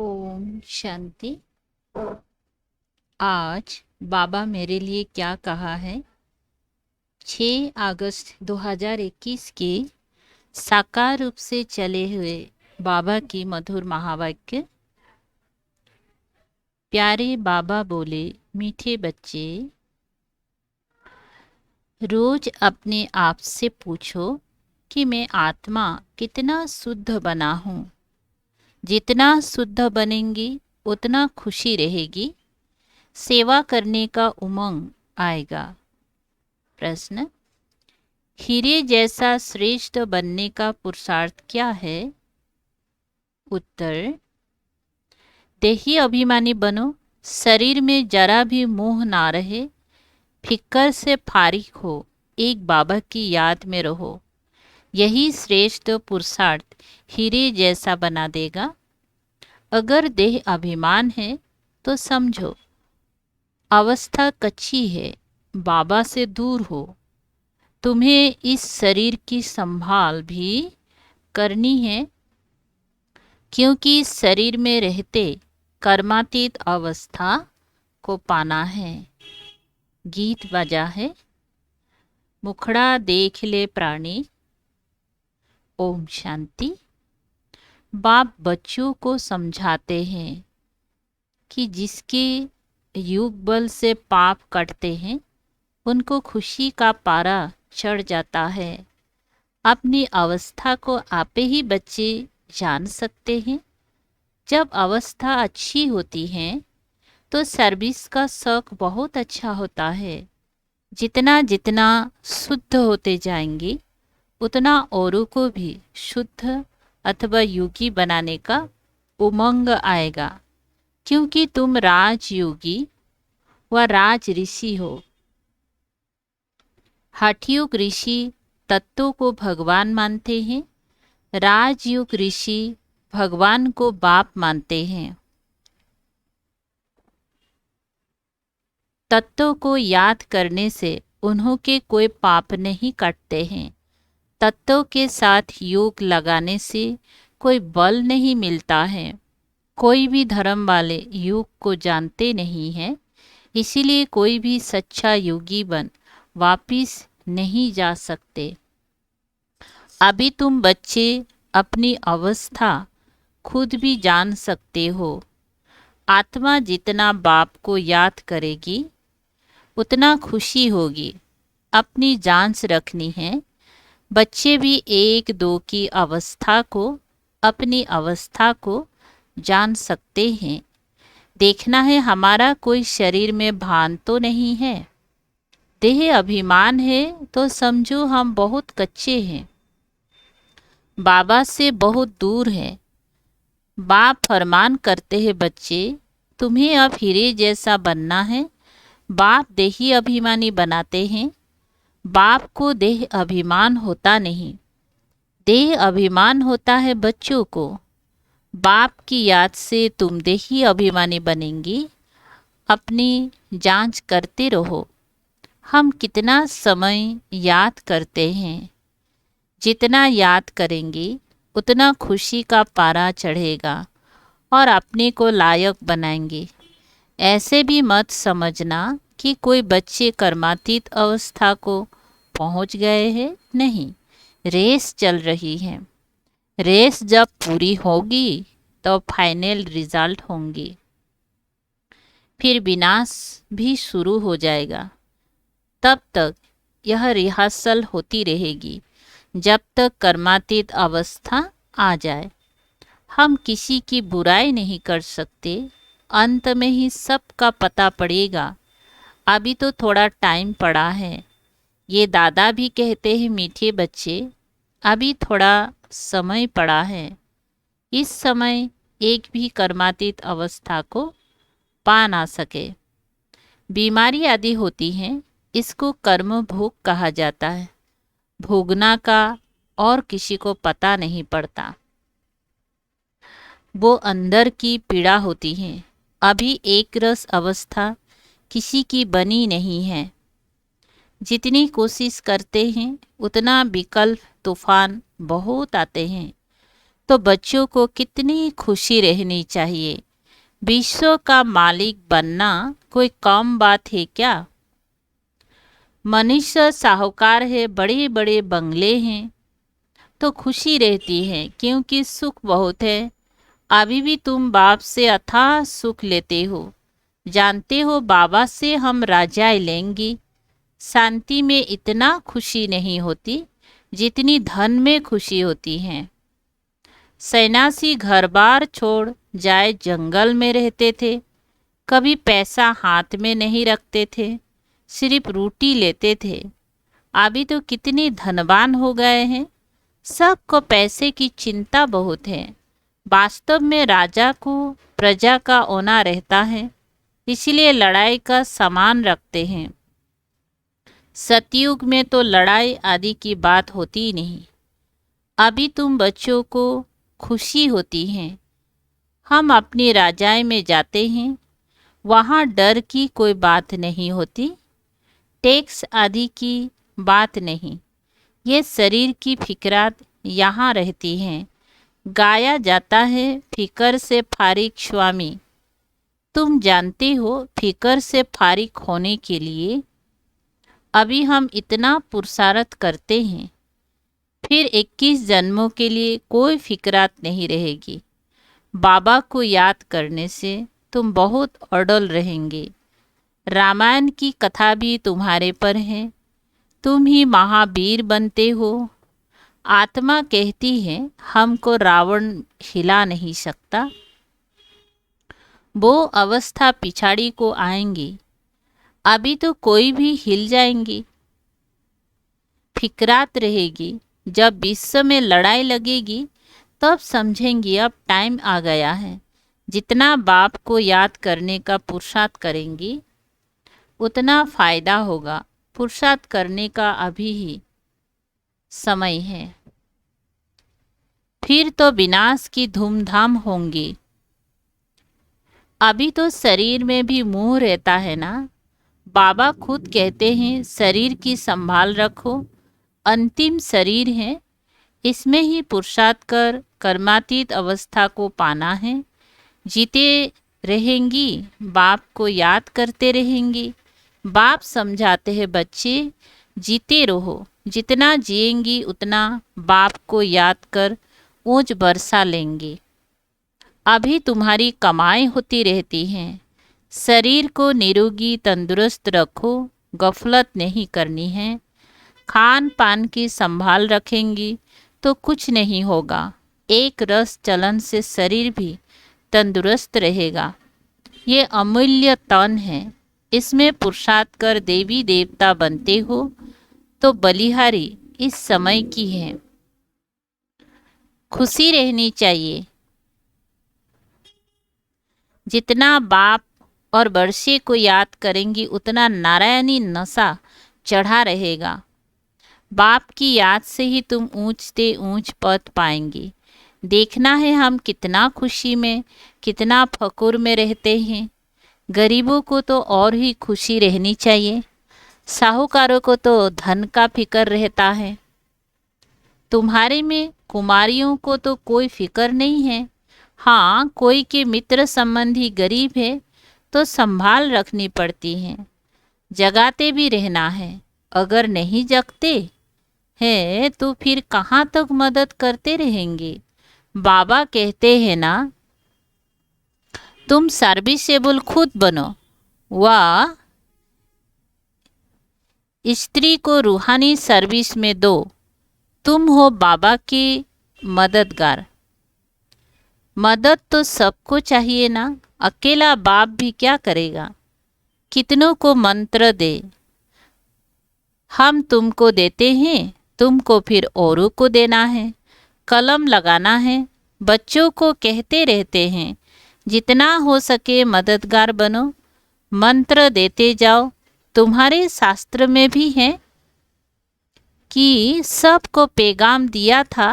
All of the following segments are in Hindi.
ओम शांति। आज बाबा मेरे लिए क्या कहा है। 6 अगस्त 2021 के साकार रूप से चले हुए बाबा की मधुर महावाक्य। प्यारे बाबा बोले, मीठे बच्चे, रोज अपने आप से पूछो कि मैं आत्मा कितना शुद्ध बना हूँ। जितना शुद्ध बनेंगी उतना खुशी रहेगी, सेवा करने का उमंग आएगा। प्रश्न, हीरे जैसा श्रेष्ठ बनने का पुरुषार्थ क्या है? उत्तर, देही अभिमानी बनो, शरीर में जरा भी मोह ना रहे, फिक्र से फारिग हो, एक बाबा की याद में रहो। यही श्रेष्ठ पुरुषार्थ हीरे जैसा बना देगा। अगर देह अभिमान है तो समझो अवस्था कच्ची है, बाबा से दूर हो। तुम्हें इस शरीर की संभाल भी करनी है, क्योंकि इस शरीर में रहते कर्मातीत अवस्था को पाना है। गीत बजा है, मुखड़ा देख ले प्राणी। ओम शांति। बाप बच्चों को समझाते हैं कि जिसके युग बल से पाप कटते हैं उनको खुशी का पारा चढ़ जाता है। अपनी अवस्था को आपे ही बच्चे जान सकते हैं। जब अवस्था अच्छी होती है तो सर्विस का शौक बहुत अच्छा होता है। जितना जितना शुद्ध होते जाएंगे उतना औरों को भी शुद्ध अथवा योगी बनाने का उमंग आएगा, क्योंकि तुम राजयोगी व राज ऋषि हो। हठयोग ऋषि तत्वों को भगवान मानते हैं, राजयोग ऋषि भगवान को बाप मानते हैं। तत्वों को याद करने से उन्हों के कोई पाप नहीं कटते हैं। तत्वों के साथ योग लगाने से कोई बल नहीं मिलता है। कोई भी धर्म वाले योग को जानते नहीं हैं, इसीलिए कोई भी सच्चा योगी बन वापिस नहीं जा सकते। अभी तुम बच्चे अपनी अवस्था खुद भी जान सकते हो। आत्मा जितना बाप को याद करेगी उतना खुशी होगी। अपनी जांच रखनी है। बच्चे भी 1-2 की अवस्था को, अपनी अवस्था को जान सकते हैं। देखना है हमारा कोई शरीर में भान तो नहीं है। देह अभिमान है तो समझो हम बहुत कच्चे हैं, बाबा से बहुत दूर है। बाप फरमान करते हैं, बच्चे तुम्हें अब हीरे जैसा बनना है। बाप देही अभिमानी बनाते हैं। बाप को देह अभिमान होता नहीं, देह अभिमान होता है बच्चों को। बाप की याद से तुम देही अभिमानी बनेंगी। अपनी जांच करते रहो, हम कितना समय याद करते हैं। जितना याद करेंगे उतना खुशी का पारा चढ़ेगा और अपने को लायक बनाएंगे। ऐसे भी मत समझना कि कोई बच्चे कर्मातीत अवस्था को पहुंच गए हैं। नहीं, रेस चल रही है। रेस जब पूरी होगी तो फाइनल रिजल्ट होंगे। फिर विनाश भी शुरू हो जाएगा। तब तक यह रिहर्सल होती रहेगी जब तक कर्मातीत अवस्था आ जाए। हम किसी की बुराई नहीं कर सकते, अंत में ही सबका पता पड़ेगा। अभी तो थोड़ा टाइम पड़ा है। ये दादा भी कहते हैं, मीठे बच्चे अभी थोड़ा समय पड़ा है। इस समय एक भी कर्मातीत अवस्था को पा ना सके। बीमारी आदि होती हैं, इसको कर्म भोग कहा जाता है। भोगना का और किसी को पता नहीं पड़ता। वो अंदर की पीड़ा होती है। अभी एक रस अवस्था किसी की बनी नहीं है। जितनी कोशिश करते हैं उतना विकल्प तूफान बहुत आते हैं। तो बच्चों को कितनी खुशी रहनी चाहिए। विश्व का मालिक बनना कोई कम बात है क्या? मनुष्य साहूकार है, बड़े बड़े बंगले हैं तो खुशी रहती है क्योंकि सुख बहुत है। अभी भी तुम बाप से अथाह सुख लेते हो। जानते हो बाबा से हम राजाएं लेंगी। शांति में इतना खुशी नहीं होती जितनी धन में खुशी होती है। सन्यासी घर बार छोड़ जाए जंगल में रहते थे, कभी पैसा हाथ में नहीं रखते थे, सिर्फ रोटी लेते थे। अभी तो कितने धनवान हो गए हैं, सबको पैसे की चिंता बहुत है। वास्तव में राजा को प्रजा का ओना रहता है, इसलिए लड़ाई का सामान रखते हैं। सतयुग में तो लड़ाई आदि की बात होती ही नहीं। अभी तुम बच्चों को खुशी होती है। हम अपनी राजाई में जाते हैं, वहाँ डर की कोई बात नहीं होती, टैक्स आदि की बात नहीं। ये शरीर की फिक्रात यहाँ रहती हैं। गाया जाता है फिकर से फारिग स्वामी। तुम जानते हो फिकर से फारिग होने के लिए अभी हम इतना पुरुषार्थ करते हैं, फिर 21 जन्मों के लिए कोई फिक्रात नहीं रहेगी। बाबा को याद करने से तुम बहुत अडल रहेंगे। रामायण की कथा भी तुम्हारे पर है। तुम ही महावीर बनते हो। आत्मा कहती है हमको रावण हिला नहीं सकता। वो अवस्था पिछाड़ी को आएंगी, अभी तो कोई भी हिल जाएंगी। फिक्रात रहेगी। जब विश्व में लड़ाई लगेगी तब समझेंगी अब टाइम आ गया है। जितना बाप को याद करने का पुरुषार्थ करेंगी उतना फायदा होगा। पुरुषार्थ करने का अभी ही समय है, फिर तो विनाश की धूमधाम होंगी। अभी तो शरीर में भी मोह रहता है ना। बाबा खुद कहते हैं शरीर की संभाल रखो, अंतिम शरीर है, इसमें ही पुरुषार्थ कर कर्मातीत अवस्था को पाना है। जीते रहेंगी, बाप को याद करते रहेंगी। बाप समझाते हैं बच्चे जीते रहो, जितना जिएंगी उतना बाप को याद कर ऊंच बरसा लेंगे। अभी तुम्हारी कमाई होती रहती है। शरीर को निरोगी तंदुरुस्त रखो, गफलत नहीं करनी है। खान पान की संभाल रखेंगी तो कुछ नहीं होगा। एक रस चलन से शरीर भी तंदुरुस्त रहेगा। ये अमूल्य तन है, इसमें पुरुषार्थ कर देवी देवता बनते हो तो बलिहारी इस समय की है। खुशी रहनी चाहिए। जितना बाप और वर्षे को याद करेंगी उतना नारायणी नशा चढ़ा रहेगा। बाप की याद से ही तुम ऊंचते ऊंच पद पाएंगे। देखना है हम कितना खुशी में, कितना फकुर में रहते हैं। गरीबों को तो और ही खुशी रहनी चाहिए। साहूकारों को तो धन का फिक्र रहता है। तुम्हारे में कुमारियों को तो कोई फिक्र नहीं है। हाँ, कोई के मित्र संबंधी गरीब है तो संभाल रखनी पड़ती है। जगाते भी रहना है। अगर नहीं जगते हैं तो फिर कहाँ तक मदद करते रहेंगे। बाबा कहते हैं ना, तुम सर्विसेबल खुद बनो, वह स्त्री को रूहानी सर्विस में दो। तुम हो बाबा के मददगार। मदद तो सबको चाहिए ना। अकेला बाप भी क्या करेगा। कितनों को मंत्र दे, हम तुमको देते हैं, तुमको फिर औरों को देना है। कलम लगाना है। बच्चों को कहते रहते हैं जितना हो सके मददगार बनो, मंत्र देते जाओ। तुम्हारे शास्त्र में भी है कि सबको पैगाम दिया था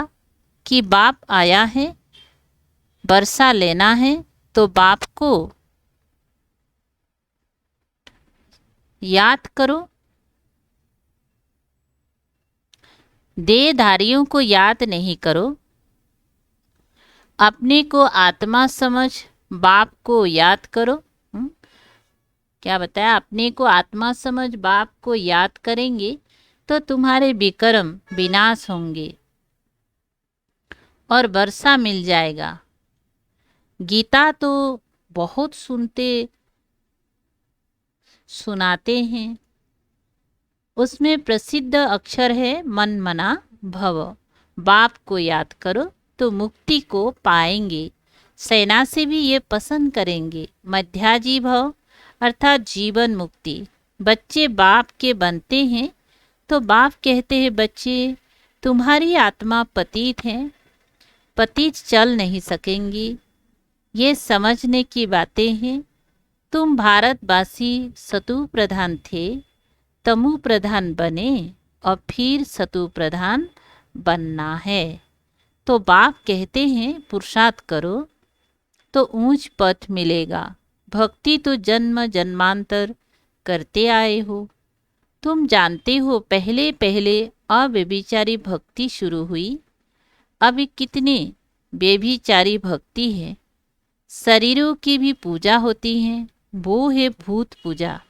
कि बाप आया है, बरसा लेना है तो बाप को याद करो। देहधारियों को याद नहीं करो। अपने को आत्मा समझ बाप को याद करो। क्या बताया? अपने को आत्मा समझ बाप को याद करेंगे तो तुम्हारे विकर्म विनाश होंगे और वर्षा मिल जाएगा। गीता तो बहुत सुनाते हैं। उसमें प्रसिद्ध अक्षर है मन मना भव। बाप को याद करो तो मुक्ति को पाएंगे। सेना से भी ये पसंद करेंगे। मध्याजी भव अर्थात जीवन मुक्ति। बच्चे बाप के बनते हैं तो बाप कहते हैं, बच्चे तुम्हारी आत्मा पतित है, पतित चल नहीं सकेंगी। ये समझने की बातें हैं। तुम भारतवासी सतु प्रधान थे, तमु प्रधान बने और फिर सतु प्रधान बनना है। तो बाप कहते हैं पुरुषार्थ करो तो ऊंच पथ मिलेगा। भक्ति तो जन्म जन्मांतर करते आए हो। तुम जानते हो पहले पहले अव्यभिचारी भक्ति शुरू हुई। अभी कितने व्यभिचारी भक्ति है। शरीरों की भी पूजा होती है, वो है भूत पूजा।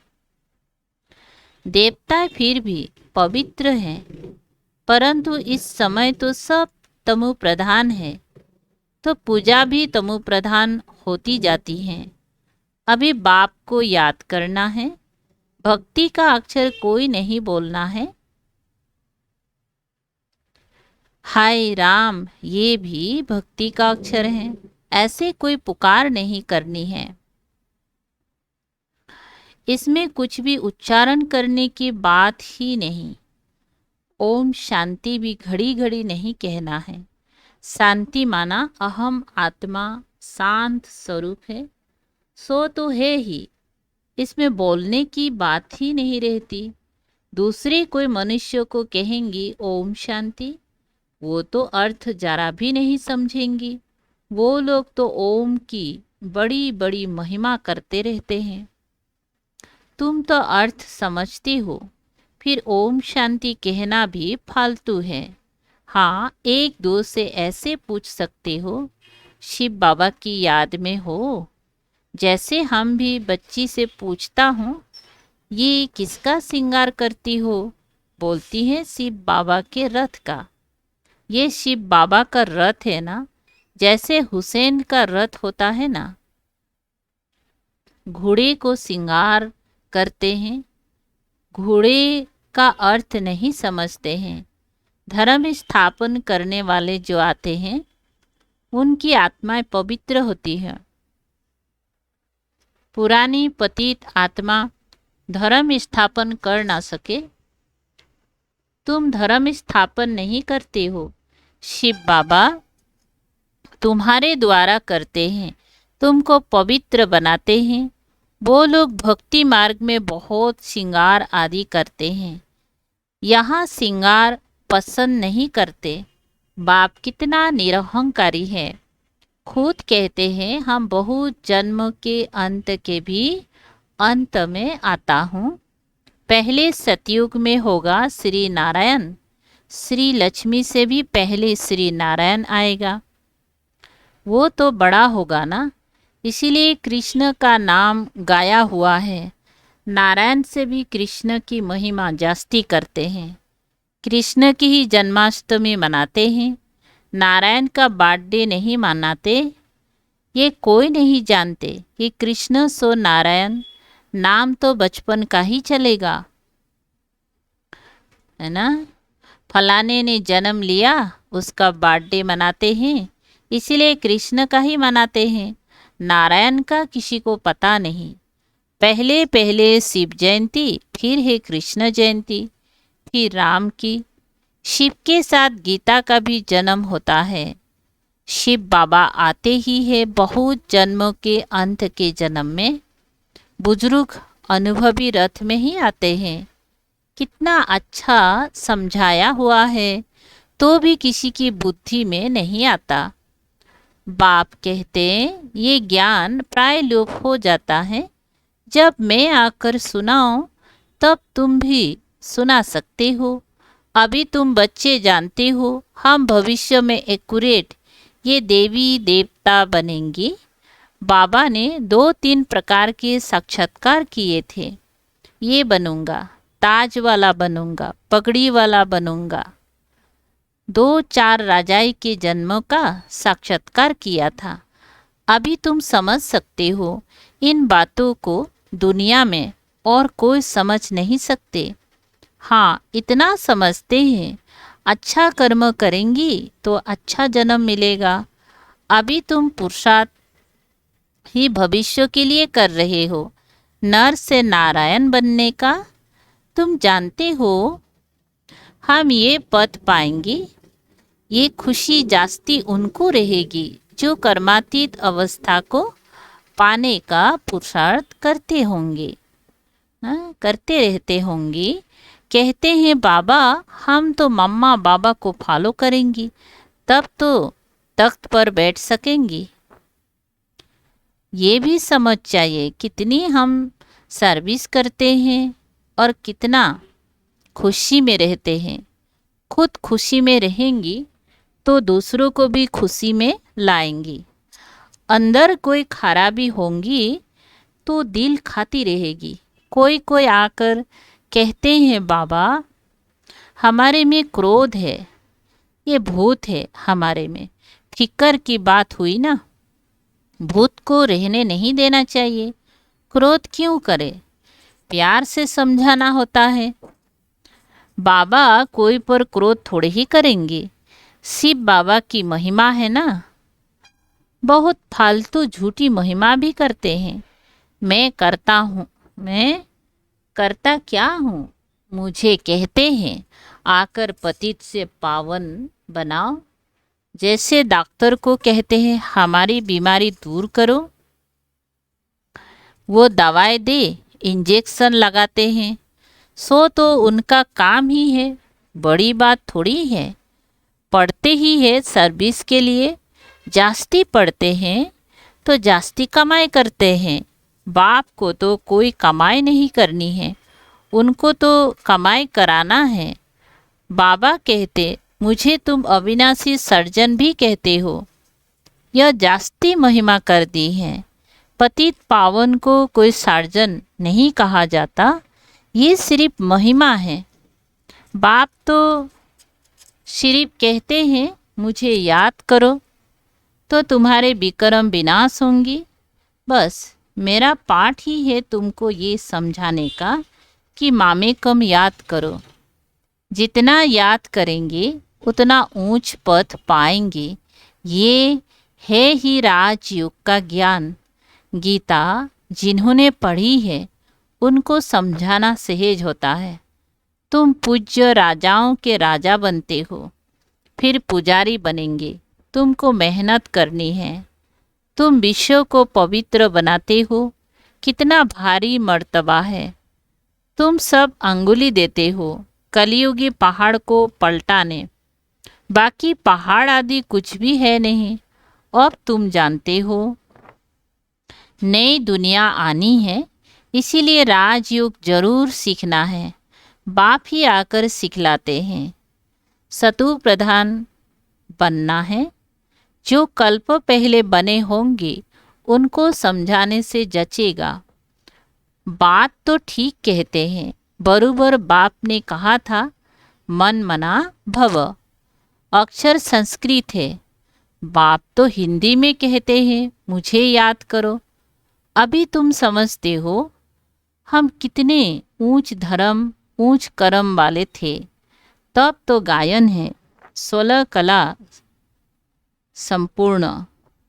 देवता फिर भी पवित्र हैं, परंतु इस समय तो सब तमु प्रधान है, तो पूजा भी तमु प्रधान होती जाती है। अभी बाप को याद करना है। भक्ति का अक्षर कोई नहीं बोलना है। हाय राम ये भी भक्ति का अक्षर है। ऐसे कोई पुकार नहीं करनी है। इसमें कुछ भी उच्चारण करने की बात ही नहीं। ओम शांति भी घड़ी घड़ी नहीं कहना है। शांति माना अहम आत्मा शांत स्वरूप है, सो तो है ही। इसमें बोलने की बात ही नहीं रहती। दूसरे कोई मनुष्य को कहेंगी ओम शांति, वो तो अर्थ जरा भी नहीं समझेंगी। वो लोग तो ओम की बड़ी बड़ी महिमा करते रहते हैं। तुम तो अर्थ समझते हो, फिर ओम शांति कहना भी फालतू है। हाँ, एक दो से ऐसे पूछ सकते हो, शिव बाबा की याद में हो? जैसे हम भी बच्ची से पूछता हूँ, ये किसका श्रृंगार करती हो? बोलती है शिव बाबा के रथ का। ये शिव बाबा का रथ है ना, जैसे हुसैन का रथ होता है ना। घोड़े को श्रृंगार करते हैं। घोड़े का अर्थ नहीं समझते हैं। धर्म स्थापन करने वाले जो आते हैं, उनकी आत्माएं पवित्र होती है। पुरानी पतित आत्मा धर्म स्थापन कर ना सके। तुम धर्म स्थापन नहीं करते हो, शिव बाबा तुम्हारे द्वारा करते हैं, तुमको पवित्र बनाते हैं। वो लोग भक्ति मार्ग में बहुत श्रृंगार आदि करते हैं। यहाँ श्रृंगार पसंद नहीं करते। बाप कितना निरहंकारी है। खुद कहते हैं हम बहुत जन्म के अंत के भी अंत में आता हूँ। पहले सतयुग में होगा श्री नारायण, श्री लक्ष्मी से भी पहले श्री नारायण आएगा। वो तो बड़ा होगा ना, इसीलिए कृष्ण का नाम गाया हुआ है। नारायण से भी कृष्ण की महिमा जास्ती करते हैं। कृष्ण की ही जन्माष्टमी मनाते हैं, नारायण का बर्थडे नहीं मनाते। ये कोई नहीं जानते कि कृष्ण सो नारायण नाम तो बचपन का ही चलेगा, है ना। फलाने ने जन्म लिया, उसका बर्थडे मनाते हैं, इसीलिए कृष्ण का ही मनाते हैं। नारायण का किसी को पता नहीं। पहले पहले शिव जयंती, फिर है कृष्ण जयंती, फिर राम की। शिव के साथ गीता का भी जन्म होता है। शिव बाबा आते ही है बहुत जन्मों के अंत के जन्म में। बुजुर्ग अनुभवी रथ में ही आते हैं। कितना अच्छा समझाया हुआ है, तो भी किसी की बुद्धि में नहीं आता। बाप कहते ये ज्ञान प्राय लोप हो जाता है। जब मैं आकर सुनाऊं तब तुम भी सुना सकते हो। अभी तुम बच्चे जानते हो, हम भविष्य में एक्यूरेट ये देवी देवता बनेंगी। बाबा ने 2-3 प्रकार के साक्षात्कार किए थे। ये बनूंगा, ताज वाला बनूंगा, पगड़ी वाला बनूंगा। 2-4 राजाई के जन्मों का साक्षात्कार किया था। अभी तुम समझ सकते हो इन बातों को दुनिया में और कोई समझ नहीं सकते। हाँ, इतना समझते हैं, अच्छा कर्म करेंगी तो अच्छा जन्म मिलेगा। अभी तुम पुरुषार्थ ही भविष्य के लिए कर रहे हो, नर से नारायण बनने का। तुम जानते हो हम ये पद पाएंगे, ये खुशी जास्ती उनको रहेगी जो कर्मातीत अवस्था को पाने का पुरुषार्थ करते होंगे, करते रहते होंगे। कहते हैं बाबा हम तो मम्मा बाबा को फॉलो करेंगी, तब तो तख्त पर बैठ सकेंगी। ये भी समझ चाहिए कितनी हम सर्विस करते हैं और कितना खुशी में रहते हैं। खुद खुशी में रहेंगी तो दूसरों को भी खुशी में लाएंगी। अंदर कोई खराबी होंगी तो दिल खाती रहेगी। कोई कोई आकर कहते हैं बाबा हमारे में क्रोध है, ये भूत है हमारे में। फिक्र की बात हुई ना, भूत को रहने नहीं देना चाहिए। क्रोध क्यों करे, प्यार से समझाना होता है। बाबा कोई पर क्रोध थोड़े ही करेंगे, शिव बाबा की महिमा है ना। बहुत फालतू झूठी महिमा भी करते हैं। मैं करता हूँ, मैं करता क्या हूँ, मुझे कहते हैं आकर पतित से पावन बनाओ। जैसे डॉक्टर को कहते हैं हमारी बीमारी दूर करो, वो दवाई दे, इंजेक्शन लगाते हैं, सो तो उनका काम ही है, बड़ी बात थोड़ी है। पढ़ते ही है सर्विस के लिए, जास्ती पढ़ते हैं तो जास्ती कमाई करते हैं। बाप को तो कोई कमाई नहीं करनी है, उनको तो कमाई कराना है। बाबा कहते मुझे तुम अविनाशी सर्जन भी कहते हो, यह जास्ती महिमा कर दी है। पतित पावन को कोई सर्जन नहीं कहा जाता, ये सिर्फ महिमा है। बाप तो सिर्फ कहते हैं मुझे याद करो तो तुम्हारे विक्रम विनाश होंगी। बस मेरा पाठ ही है तुमको ये समझाने का कि मामे कम याद करो। जितना याद करेंगे उतना ऊंच पद पाएंगे। ये है ही राजयोग का ज्ञान। गीता जिन्होंने पढ़ी है उनको समझाना सहज होता है। तुम पूज्य राजाओं के राजा बनते हो, फिर पुजारी बनेंगे। तुमको मेहनत करनी है। तुम विश्व को पवित्र बनाते हो, कितना भारी मर्तबा है। तुम सब अंगुली देते हो कलयुगी पहाड़ को पलटाने, बाकी पहाड़ आदि कुछ भी है नहीं। अब तुम जानते हो नई दुनिया आनी है, इसीलिए राजयोग जरूर सीखना है। बाप ही आकर सिखलाते हैं। सतु प्रधान बनना है। जो कल्प पहले बने होंगे उनको समझाने से जचेगा। बात तो ठीक कहते हैं, बरोबर बाप ने कहा था मन मना भव। अक्षर संस्कृत है, बाप तो हिंदी में कहते हैं मुझे याद करो। अभी तुम समझते हो हम कितने ऊंच धर्म ऊंच कर्म वाले थे। तब तो गायन है 16 कला संपूर्ण।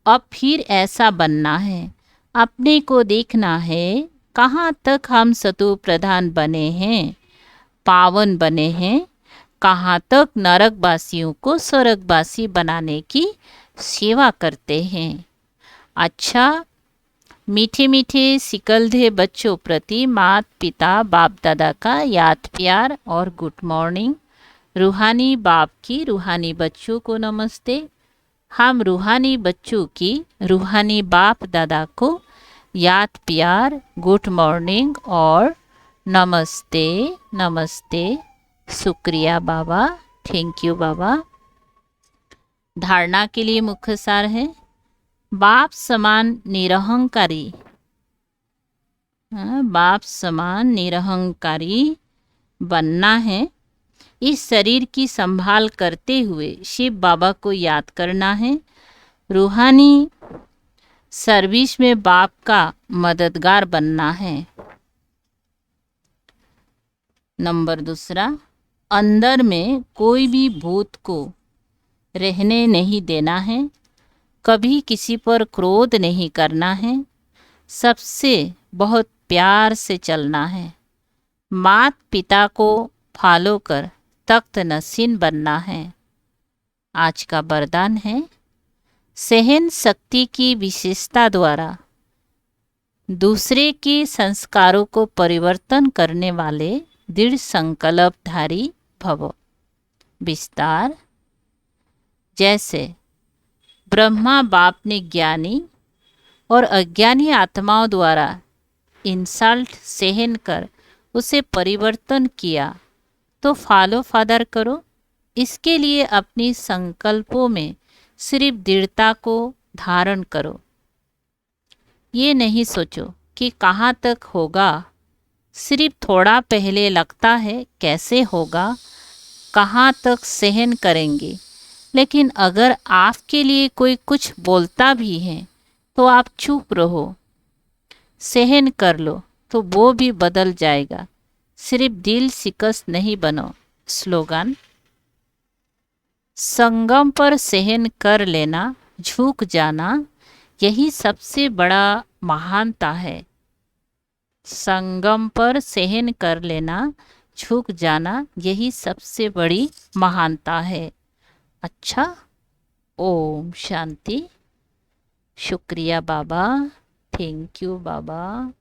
अब फिर ऐसा बनना है, अपने को देखना है कहाँ तक हम सतु प्रधान बने हैं, पावन बने हैं, कहाँ तक नरकवासियों को स्वर्गवासी बनाने की सेवा करते हैं। अच्छा, मीठे मीठे सिकलधे बच्चों प्रति मात पिता बाप दादा का याद प्यार और गुड मॉर्निंग। रूहानी बाप की रूहानी बच्चों को नमस्ते। हम रूहानी बच्चों की रूहानी बाप दादा को याद प्यार गुड मॉर्निंग और नमस्ते नमस्ते। शुक्रिया बाबा, थैंक यू बाबा। धारणा के लिए मुख्य सार है बाप समान निरहंकारी। बाप समान निरहंकारी बनना है। इस शरीर की संभाल करते हुए शिव बाबा को याद करना है। रूहानी सर्विस में बाप का मददगार बनना है। नंबर 2, अंदर में कोई भी भूत को रहने नहीं देना है। कभी किसी पर क्रोध नहीं करना है। सबसे बहुत प्यार से चलना है। माता पिता को फॉलो कर तख्त नसीन बनना है। आज का वरदान है सहन शक्ति की विशेषता द्वारा दूसरे के संस्कारों को परिवर्तन करने वाले दृढ़ संकल्पधारी भव। विस्तार, जैसे ब्रह्मा बाप ने ज्ञानी और अज्ञानी आत्माओं द्वारा इंसल्ट सहन कर उसे परिवर्तन किया, तो फॉलो फादर करो। इसके लिए अपनी संकल्पों में सिर्फ दृढ़ता को धारण करो। ये नहीं सोचो कि कहाँ तक होगा, सिर्फ थोड़ा पहले लगता है कैसे होगा, कहाँ तक सहन करेंगे। लेकिन अगर आपके लिए कोई कुछ बोलता भी है तो आप चुप रहो, सहन कर लो, तो वो भी बदल जाएगा। सिर्फ दिल शिकस्त नहीं बनो। स्लोगन, संगम पर सहन कर लेना, झुक जाना, यही सबसे बड़ा महानता है। संगम पर सहन कर लेना, झुक जाना, यही सबसे बड़ी महानता है। अच्छा, ओम शांति। शुक्रिया बाबा, थैंक यू बाबा।